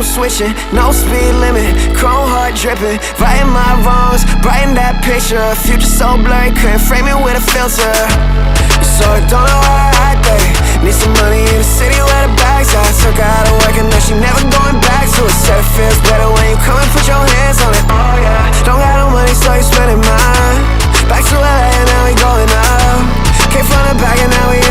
shoes switching, no speed limit, chrome heart dripping, righting my wrongs, brighten that picture. Future so blurry, couldn't frame it with a filter. So I don't know why I think. Need some money in the city where the bags at. Took her out of work and now she never going back to it. Said it feels better when you come and put your hands on it. Oh yeah, don't got no money so you spending mine. Back to LA and now we going up. Came from the back and now we in